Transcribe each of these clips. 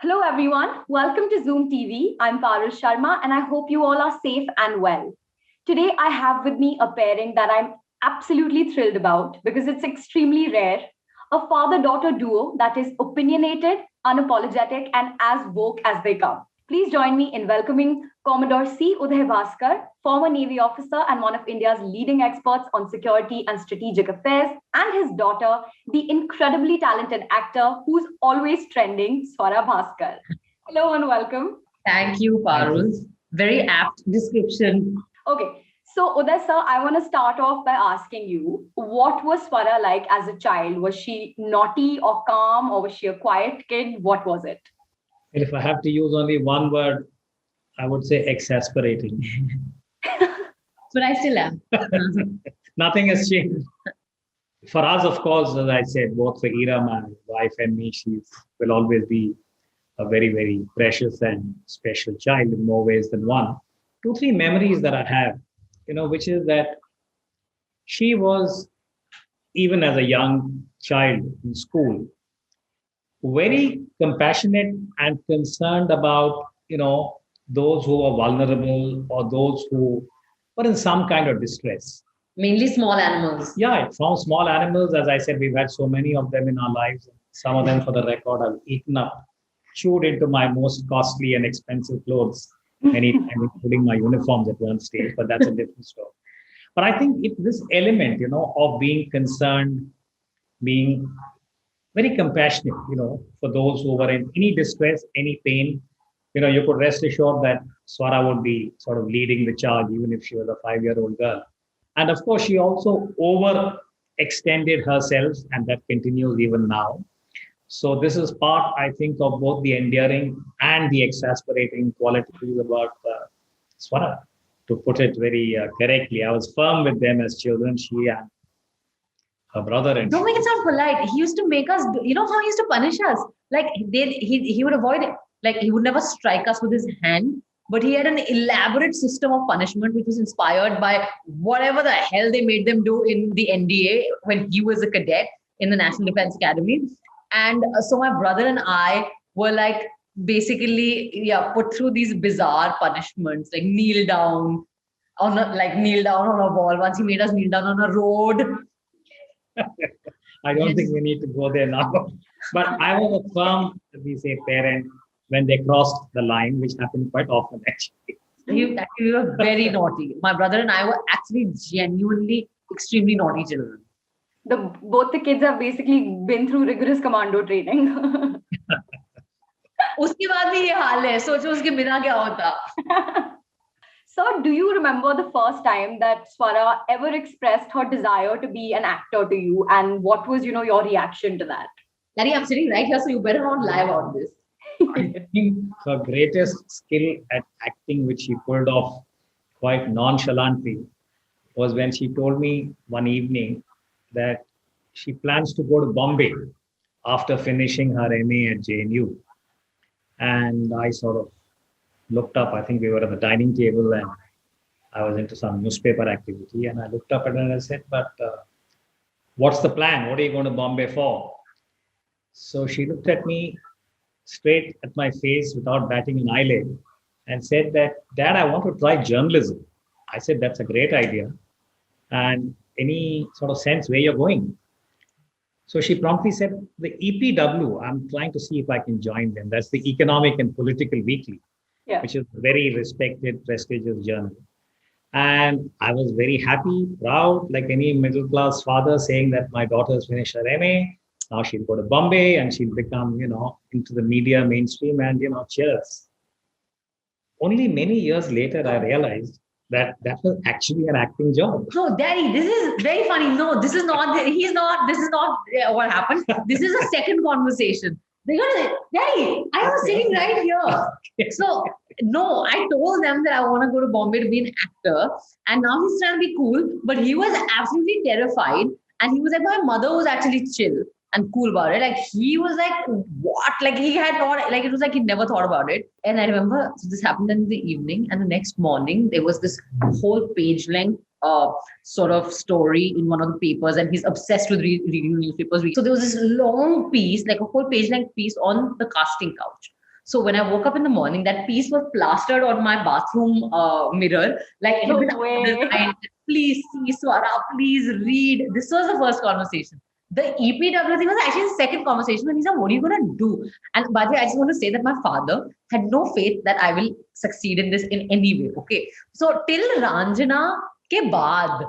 Hello, everyone. Welcome to Zoom TV. I'm Parul Sharma, and I hope you all are safe and well. Today, I have with me a pairing that I'm absolutely thrilled about because it's extremely rare. A father daughter duo that is opinionated, unapologetic, and as woke as they come. Please join me in welcoming Commodore C. Uday Bhaskar, former Navy officer and one of India's leading experts on security and strategic affairs, and his daughter, the incredibly talented actor who's always trending, Swara Bhasker. Hello and welcome. Thank you, Parul. Very apt description. Okay, so Uday sir, I want to start off by asking you, what was Swara like as a child? Was she naughty or calm, or was she a quiet kid? What was it? If I have to use only one word, I would say exasperating. But I still am. Nothing has changed. For us, of course, as I said, both for Ira, my wife, and me, she will always be a very, very precious and special child in more ways than one. Two, three memories that I have, which is that she was, even as a young child in school, very compassionate and concerned about, those who are vulnerable or those who were in some kind of distress. Mainly small animals. Yeah, from small animals, as I said, we've had so many of them in our lives. Some of them, for the record, I've eaten up, chewed into my most costly and expensive clothes, many times, including my uniforms at one stage, but that's a different story. But I think this element, of being concerned, being very compassionate, for those who were in any distress, any pain, you could rest assured that Swara would be sort of leading the charge, even if she was a 5-year-old girl. And of course, she also overextended herself, and that continues even now. So this is part, I think, of both the endearing and the exasperating qualities about Swara. To put it very correctly, I was firm with them as children, she and her brother. And Don't make it sound polite. He used to make us, how he used to punish us? Like he would avoid it. Like he would never strike us with his hand, but he had an elaborate system of punishment which was inspired by whatever the hell they made them do in the NDA when he was a cadet in the National Defense Academy. And so my brother and I were like basically put through these bizarre punishments, like kneel down on a wall. Once he made us kneel down on a road. I don't think we need to go there now. But I was a firm, we say, parent when they crossed the line, which happened quite often, actually. We were very naughty. My brother and I were actually genuinely extremely naughty children. Both the kids have basically been through rigorous commando training. उसके बाद भी ये हाल है. सोचो उसके बिना क्या होता. So, do you remember the first time that Swara ever expressed her desire to be an actor to you, and what was, your reaction to that? Larry, I'm sitting right here, so you better not lie about this. I think her greatest skill at acting, which she pulled off quite nonchalantly, was when she told me one evening that she plans to go to Bombay after finishing her MA at JNU. And I sort of looked up. I think we were at the dining table and I was into some newspaper activity. And I looked up at her and I said, but what's the plan? What are you going to Bombay for? So she looked at me straight at my face without batting an eyelid and said that, Dad, I want to try journalism. I said, that's a great idea. And any sort of sense where you're going? So she promptly said, the EPW, I'm trying to see if I can join them. That's the Economic and Political Weekly, which is a very respected, prestigious journal. And I was very happy, proud, like any middle-class father saying that my daughter's finished her MA. Now she'll go to Bombay and she'll become, into the media mainstream and, cheers. Only many years later, I realized that was actually an acting job. No, Daddy, this is very funny. No, this is not what happened. This is a second conversation. Daddy, I was sitting right here. So, no, I told them that I want to go to Bombay to be an actor. And now he's trying to be cool. But he was absolutely terrified. And he was like, my mother was actually chill and cool about it. Like, he was like, what? Like, he had not, like, it was like he never thought about it. And I remember, so this happened in the evening. And the next morning, there was this whole page length sort of story in one of the papers, and he's obsessed with reading newspapers. So there was this long piece, like a whole page length piece on the casting couch. So when I woke up in the morning, that piece was plastered on my bathroom mirror. Like it had No been way. underlined. Please see Swara, please read. This was the first conversation. The EPW thing was actually the second conversation when he said, what are you going to do? And by the way, I just want to say that my father had no faith that I will succeed in this in any way. Okay. So till Ranjana ke baad,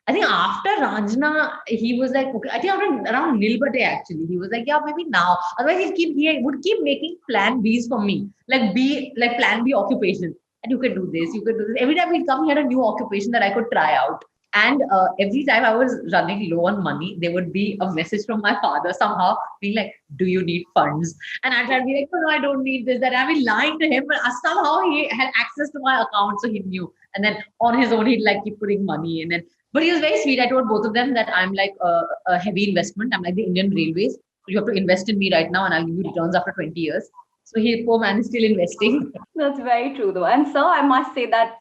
I think after Ranjana, he was like, okay, I think around Nilbate actually, he was like, yeah, maybe now. Otherwise, he would keep making plan Bs for me, like plan B occupation. And you could do this, you could do this. Every time he'd come, he had a new occupation that I could try out. And every time I was running low on money, there would be a message from my father somehow being like, do you need funds? And I'd try to be like, no, I don't need this. That I'd be lying to him, but somehow he had access to my account, so he knew. And then on his own, he'd like keep putting money in. And but he was very sweet. I told both of them that I'm like a heavy investment. I'm like the Indian Railways. So you have to invest in me right now, and I'll give you returns after 20 years. So he, poor man, is still investing. That's very true, though. And sir, I must say that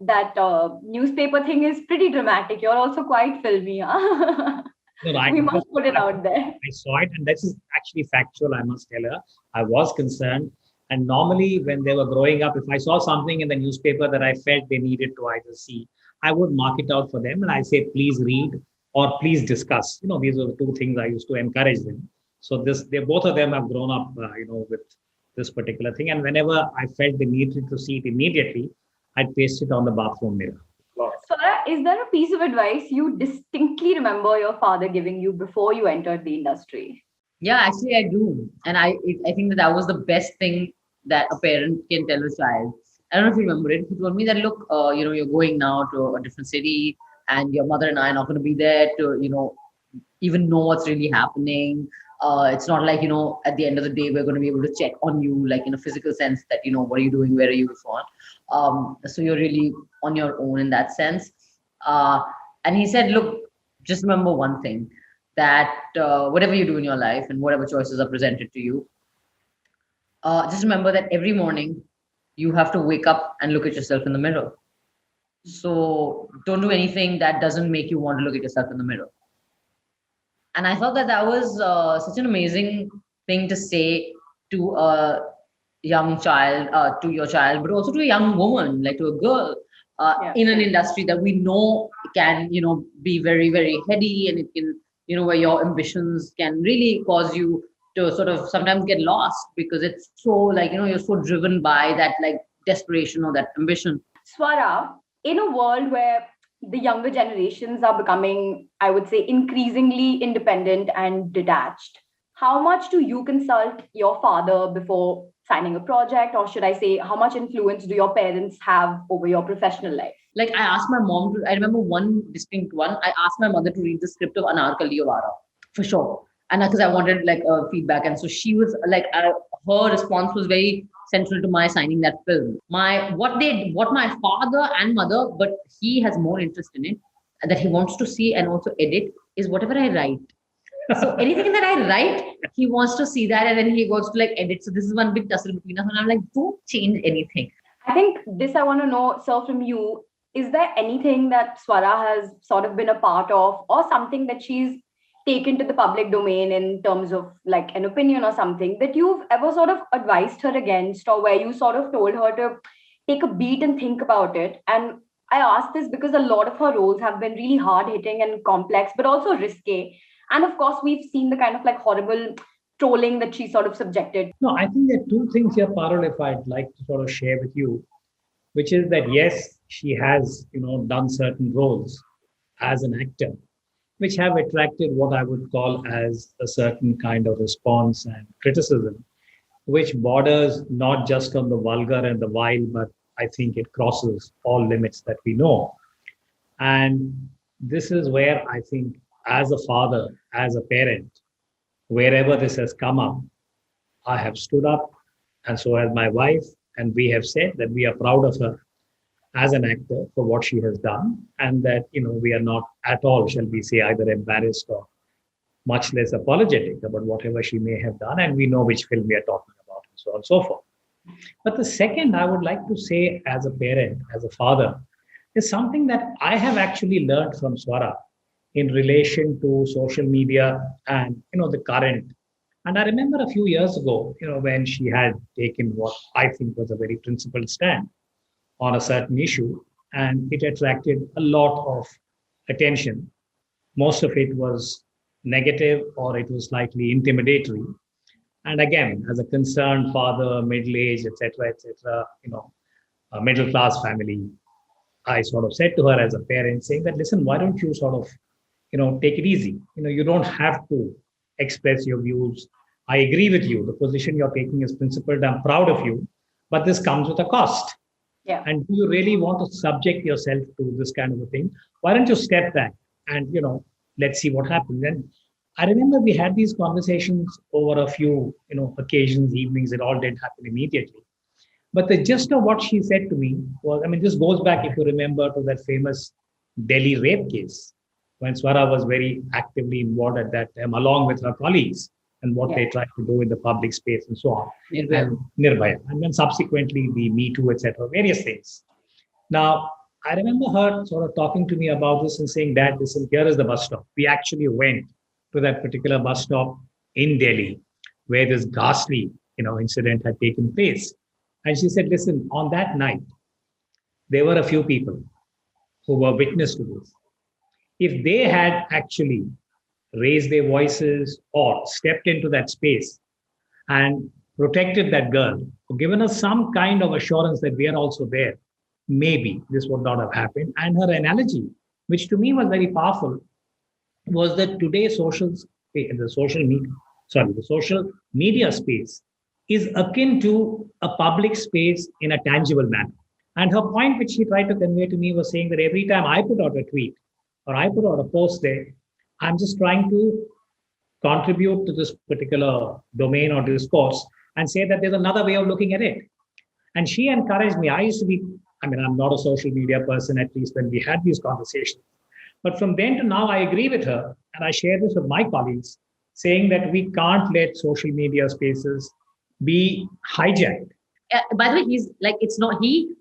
newspaper thing is pretty dramatic. You're also quite filmy, huh? No, I, We must put it out there. I saw it, and this is actually factual. I must tell her, I was concerned. And normally, when they were growing up, if I saw something in the newspaper that I felt they needed to either see, I would mark it out for them, and I say, please read or please discuss. These are the two things I used to encourage them. So they both of them have grown up, with this particular thing. And whenever I felt they needed to see it immediately, I'd paste it on the bathroom mirror. Swara, is there a piece of advice you distinctly remember your father giving you before you entered the industry? Yeah, actually, I do, and I think that was the best thing that a parent can tell a child. I don't know if you remember it. He told me that, look, you're going now to a different city, and your mother and I are not going to be there to, even know what's really happening. It's not like, at the end of the day, we're going to be able to check on you, like in a physical sense that, what are you doing? Where are you? So on. So you're really on your own in that sense. And he said, look, just remember one thing, that whatever you do in your life and whatever choices are presented to you, just remember that every morning you have to wake up and look at yourself in the mirror. So don't do anything that doesn't make you want to look at yourself in the mirror. And I thought that was such an amazing thing to say to a young child, to your child, but also to a young woman, like to a girl in an industry that we know can, be very, very heady, and it can, where your ambitions can really cause you to sort of sometimes get lost because it's so like, you're so driven by that like desperation or that ambition. Swara, in a world where the younger generations are becoming, I would say, increasingly independent and detached, how much do you consult your father before signing a project? Or should I say, how much influence do your parents have over your professional life? Like I asked my mom I remember one distinct one. I asked my mother to read the script of Anarkali Avara for sure. And because I wanted like feedback. And so she was like, her response was very central to my signing that film. What my father and mother, but he has more interest in it, that he wants to see and also edit, is whatever I write. So anything that I write, he wants to see that, and then he wants to like edit. So this is one big tussle between us, and I'm like, don't change anything. I think this I want to know, sir, from you. Is there anything that Swara has sort of been a part of, or something that she's taken to the public domain in terms of like an opinion or something that you've ever sort of advised her against, or where you sort of told her to take a beat and think about it? And I ask this because a lot of her roles have been really hard hitting and complex, but also risque. And of course, we've seen the kind of like horrible trolling that she sort of subjected. No, I think there are two things here, Parul, if I'd like to sort of share with you, which is that yes, she has, done certain roles as an actor, which have attracted what I would call as a certain kind of response and criticism, which borders not just on the vulgar and the vile, but I think it crosses all limits that we know. And this is where I think, as a father, as a parent, wherever this has come up, I have stood up, and so has my wife, and we have said that we are proud of her as an actor for what she has done, and that we are not at all, shall we say, either embarrassed or much less apologetic about whatever she may have done, and we know which film we are talking about, and so on and so forth. But the second I would like to say, as a parent, as a father, is something that I have actually learned from Swara in relation to social media and the current And I remember a few years ago, when she had taken what I think was a very principled stand on a certain issue, and it attracted a lot of attention. Most of it was negative or it was slightly intimidatory. And again, as a concerned father, middle-aged, etc., a middle-class family, I sort of said to her as a parent, saying that, listen, why don't you sort of, take it easy? You don't have to express your views. I agree with you. The position you're taking is principled. I'm proud of you, but this comes with a cost. Yeah. And do you really want to subject yourself to this kind of a thing? Why don't you step back and, let's see what happens. And I remember we had these conversations over a few, occasions, evenings. It all didn't happen immediately. But the gist of what she said to me was, this goes back, if you remember, to that famous Delhi rape case, when Swara was very actively involved at that time, along with her colleagues, and what they tried to do in the public space and so on. Nirbhaya. And then subsequently the Me Too, etc., various things. Now, I remember her sort of talking to me about this and saying, Dad, listen, here is the bus stop. We actually went to that particular bus stop in Delhi where this ghastly, incident had taken place. And she said, listen, on that night, there were a few people who were witness to this. If they had actually raised their voices or stepped into that space and protected that girl, or given us some kind of assurance that we are also there, maybe this would not have happened. And her analogy, which to me was very powerful, was that today the social media space is akin to a public space in a tangible manner. And her point, which she tried to convey to me, was saying that every time I put out a tweet or I put out a post there, I'm just trying to contribute to this particular domain or discourse and say that there's another way of looking at it. And she encouraged me. I'm not a social media person, at least when we had these conversations. But from then to now, I agree with her. And I share this with my colleagues, saying that we can't let social media spaces be hijacked. By the way, he's like, it's not, he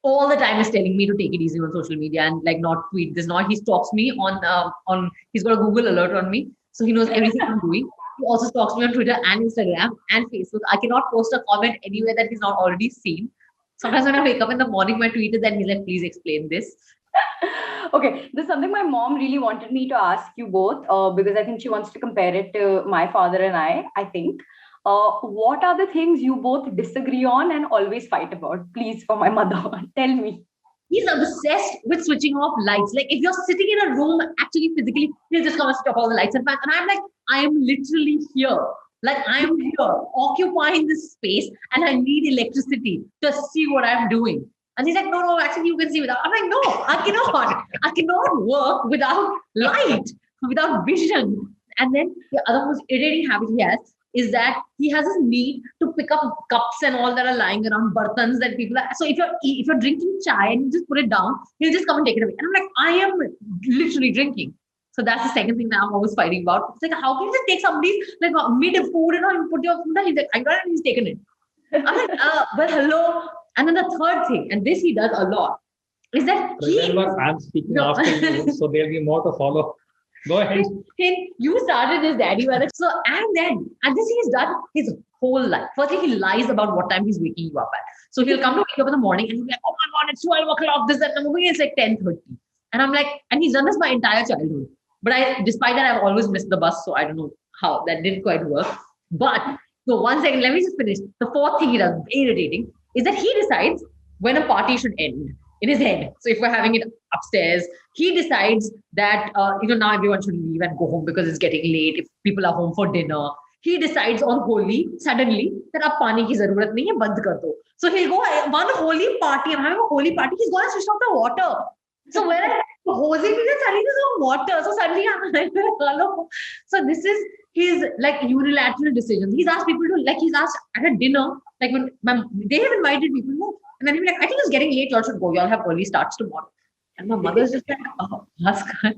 all the time is telling me to take it easy on social media and like not tweet this, not, he stalks me on, he's got a Google alert on me. So he knows everything I'm doing. He also stalks me on Twitter and Instagram and Facebook. I cannot post a comment anywhere that he's not already seen. Sometimes when I wake up in the morning, my tweet is that he's like, please explain this. Okay, this is something my mom really wanted me to ask you both because I think she wants to compare it to my father and I think. What are the things you both disagree on and always fight about? Please, for my mother, tell me. He's obsessed with switching off lights. Like if you're sitting in a room, actually physically, he'll just come and switch off all the lights and fans. And I'm like, I am literally here. Like I'm here, occupying this space, and I need electricity to see what I'm doing. And he's like, no, actually you can see without. I'm like, no, I cannot. I cannot work without light, without vision. And then the other most irritating habit he has is that he has this need to pick up cups and all that are lying around, bartans that people are. So if you're drinking chai and you just put it down, he'll just come and take it away. And I'm like, I am literally drinking. So that's the second thing that I'm always fighting about. It's like, how can you just take somebody's like mid food and you put your food down? He's like, I got it, and he's taken it. I'm like, well, hello. And then the third thing, and this he does a lot, is that remember, I'm speaking after you, so there'll be more to follow. Go ahead. You started this daddy brother. So, and this he's done his whole life. Firstly, he lies about what time he's waking you up at. So he'll come to wake you up in the morning and he'll be like, oh my God, it's 12 o'clock, this, that. And the movie is like 10:30. And I'm like, and he's done this my entire childhood. But despite that, I've always missed the bus. So I don't know how that didn't quite work. But so 1 second, let me just finish. The fourth thing he does, very irritating, is that he decides when a party should end in his head. So if we're having it upstairs, he decides that, now everyone should leave and go home because it's getting late. If people are home for dinner, he decides on Holi, suddenly, that ab pani ki zarurat nahi hai, band kar do. So he'll go, one Holi party, I'm having a Holi party, he's going to switch off the water. So where hosing is suddenly there's no water. So suddenly I'm like, hello. So this is his like unilateral decisions. He's asked people to, like he's asked at a dinner, like when they have invited people, no. And then he'll be like, I think it's getting late, y'all should go. Y'all have early starts tomorrow. And my mother's just like, oh, Bhaskar,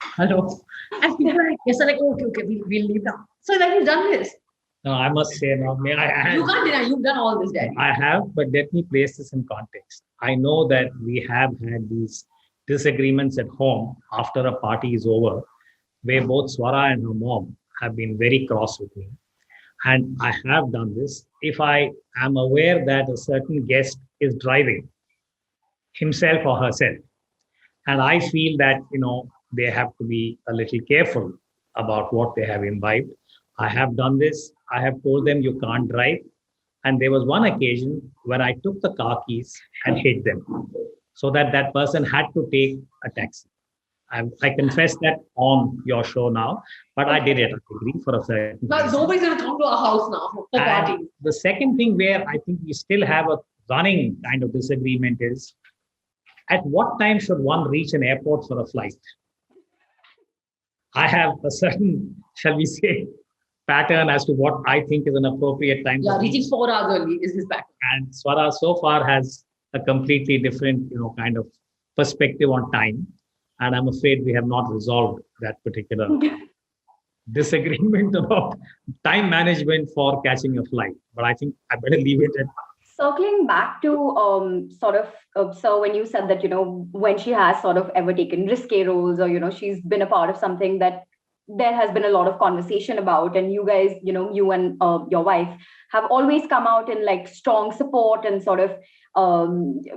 hello. And people are like, yes, I'm like, okay, we'll leave now. So like he's done this. No, I must say now, you can't deny, you've done all this, Daddy. I have, but let me place this in context. I know that we have had these disagreements at home after a party is over, where both Swara and her mom have been very cross with me. And I have done this. If I am aware that a certain guest is driving himself or herself, and I feel that, they have to be a little careful about what they have imbibed. I have done this. I have told them you can't drive. And there was one occasion when I took the car keys and hid them so that that person had to take a taxi. I confess that on your show now, but I did it. I agree for a certain But reason. nobody's going to come to our house now for And parties. the second thing where I think we still have a running kind of disagreement is at what time should one reach an airport for a flight? I have a certain, shall we say, pattern as to what I think is an appropriate time. Yeah, to reach. reaching 4 hours early is his pattern. And Swara so far has a completely different, kind of perspective on time. And I'm afraid we have not resolved that particular disagreement about time management for catching a flight. But I think I better leave it at. Circling back to sort of, so when you said that, when she has sort of ever taken risque roles or, she's been a part of something that there has been a lot of conversation about, and you guys, you and your wife have always come out in like strong support and sort of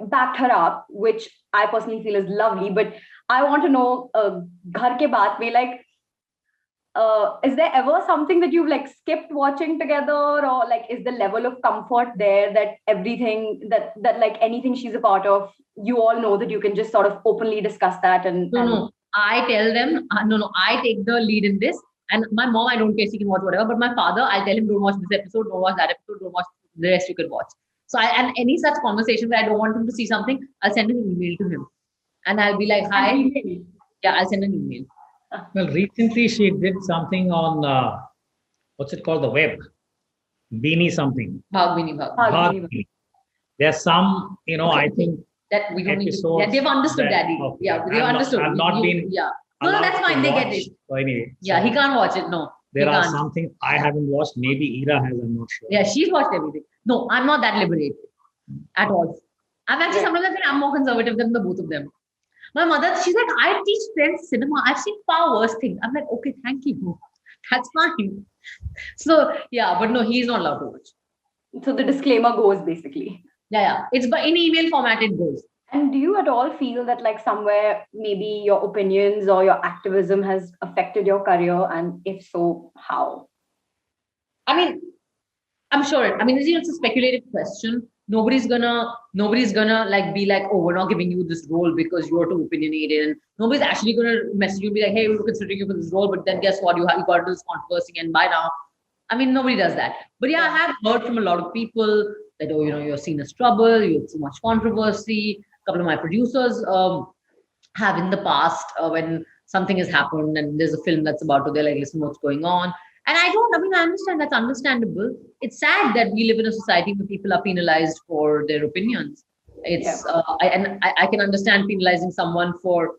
backed her up, which I personally feel is lovely. But I want to know, ghar ke baat mein, like, is there ever something that you've like skipped watching together, or like is the level of comfort there that everything that like anything she's a part of, you all know that you can just sort of openly discuss that No. I tell them, no, I take the lead in this. And my mom, I don't care, she can watch whatever. But my father, I'll tell him, don't watch this episode, don't watch that episode, don't watch the rest you can watch. So and any such conversation where I don't want him to see something, I'll send an email to him. And I'll be like, hi. Yeah, I'll send an email. Well, recently she did something on, what's it called, the web? Beanie something. Bhag. Beanie. There's some, I think, That we don't need to. episodes Yeah, they've understood, that- Daddy. okay. Yeah, they've I've not- understood. I've not been Yeah. No, allowed that's to fine. They get watch. it. So anyway, Yeah, he can't watch it. No. there he are can't. something I haven't watched. Maybe Ira has. I'm not sure. Yeah, she's watched everything. No, I'm not that liberated at all. I'm actually sometimes I feel I'm more conservative than the both of them. My mother, she's like, I teach friends cinema. I've seen far worse things. I'm like, okay, thank you. That's fine. So yeah, but no, he's not allowed to watch. So the disclaimer goes basically. Yeah. It's but in email format it goes. And do you at all feel that like somewhere maybe your opinions or your activism has affected your career, and if so, how? I mean, I'm sure. I mean, it's a speculative question. Nobody's gonna like be like, oh, we're not giving you this role because you're too opinionated. And nobody's actually gonna message you and be like, hey, we're considering you for this role, but then guess what? You got into this controversy and by now. I mean, nobody does that. But yeah, I have heard from a lot of people that, oh, you're seen as trouble, you have too much controversy. A couple of my producers have in the past when something has happened and there's a film that's about to, they're like, listen, what's going on? And I understand that's understandable. It's sad that we live in a society where people are penalized for their opinions. I can understand penalizing someone for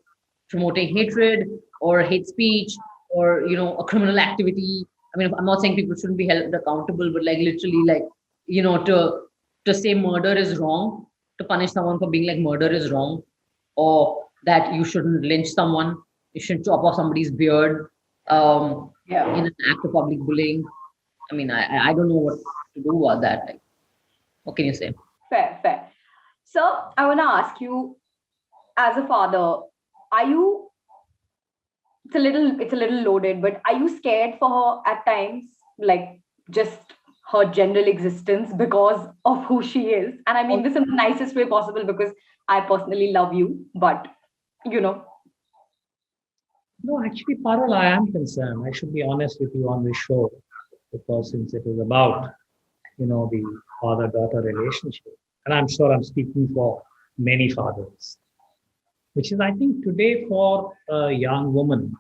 promoting hatred or hate speech or, a criminal activity. I mean, I'm not saying people shouldn't be held accountable, but like literally like, to say murder is wrong, to punish someone for being like murder is wrong, or that you shouldn't lynch someone, you shouldn't chop off somebody's beard. In an act of public bullying. I mean, I don't know what to do about that. Like, what can you say? Fair. So I want to ask you, as a father, are you? It's a little loaded, but are you scared for her at times, like just her general existence because of who she is? And I mean this in the nicest way possible because I personally love you, but No, actually, Parul, I am concerned. I should be honest with you on this show because since it is about, the father-daughter relationship, and I'm sure I'm speaking for many fathers, which is, I think, today for a young woman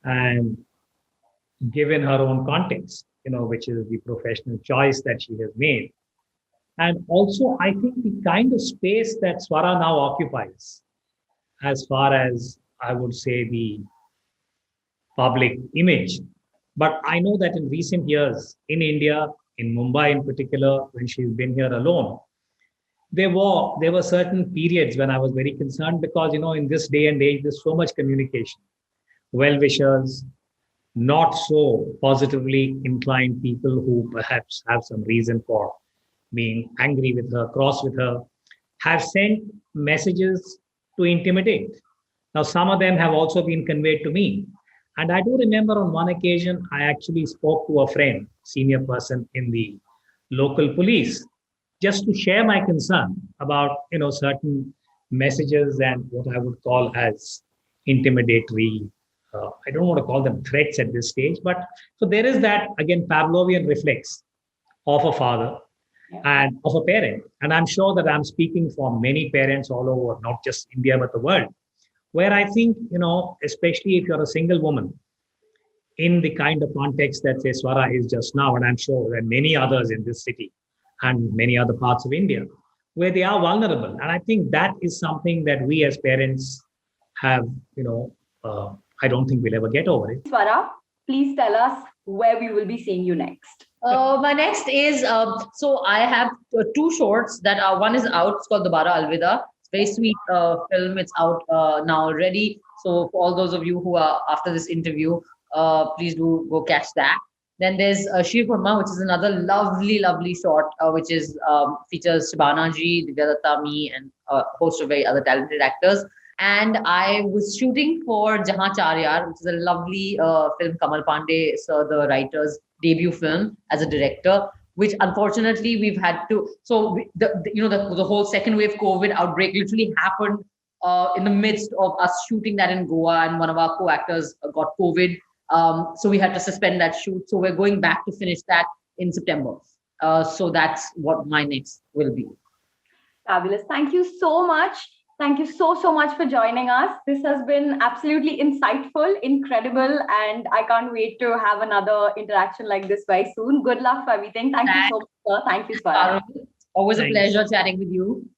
and given her own context, which is the professional choice that she has made. And also, I think the kind of space that Swara now occupies, as far as I would say the public image. But I know that in recent years, in India, in Mumbai in particular, when she's been here alone, there were certain periods when I was very concerned because, in this day and age, there's so much communication, well-wishers, not so positively inclined people who perhaps have some reason for being angry with her, cross with her, have sent messages to intimidate. Now, some of them have also been conveyed to me. And I do remember on one occasion, I actually spoke to a friend, senior person in the local police, just to share my concern about, certain messages and what I would call as intimidatory. I don't want to call them threats at this stage, but so there is that again Pavlovian reflex of a father and of a parent. And I'm sure that I'm speaking for many parents all over, not just India, but the world, where I think, especially if you're a single woman in the kind of context that, say, Swara is just now, and I'm sure there are many others in this city and many other parts of India, where they are vulnerable. And I think that is something that we as parents have, I don't think we'll ever get over it. Swara, please tell us where we will be seeing you next. My next is so I have two shorts that are one is out. It's called Dobara Alvida. It's a very sweet film. It's out now already. So for all those of you who are after this interview, please do go catch that. Then there's Shir Kurma, which is another lovely, lovely short, which is features Shabana ji, Divya Datta, me, and a host of very other talented actors. And I was shooting for Jahan Charyar, which is a lovely film, Kamal Pandey, sir, the writer's debut film as a director, which unfortunately we've had to. So the whole second wave COVID outbreak literally happened in the midst of us shooting that in Goa, and one of our co-actors got COVID. So we had to suspend that shoot. So we're going back to finish that in September. So that's what my next will be. Fabulous. Thank you so much. Thank you so much for joining us. This has been absolutely insightful, incredible, and I can't wait to have another interaction like this very soon. Good luck for everything. Thank you so much, sir. Thank you, Swara. Always a pleasure chatting with you.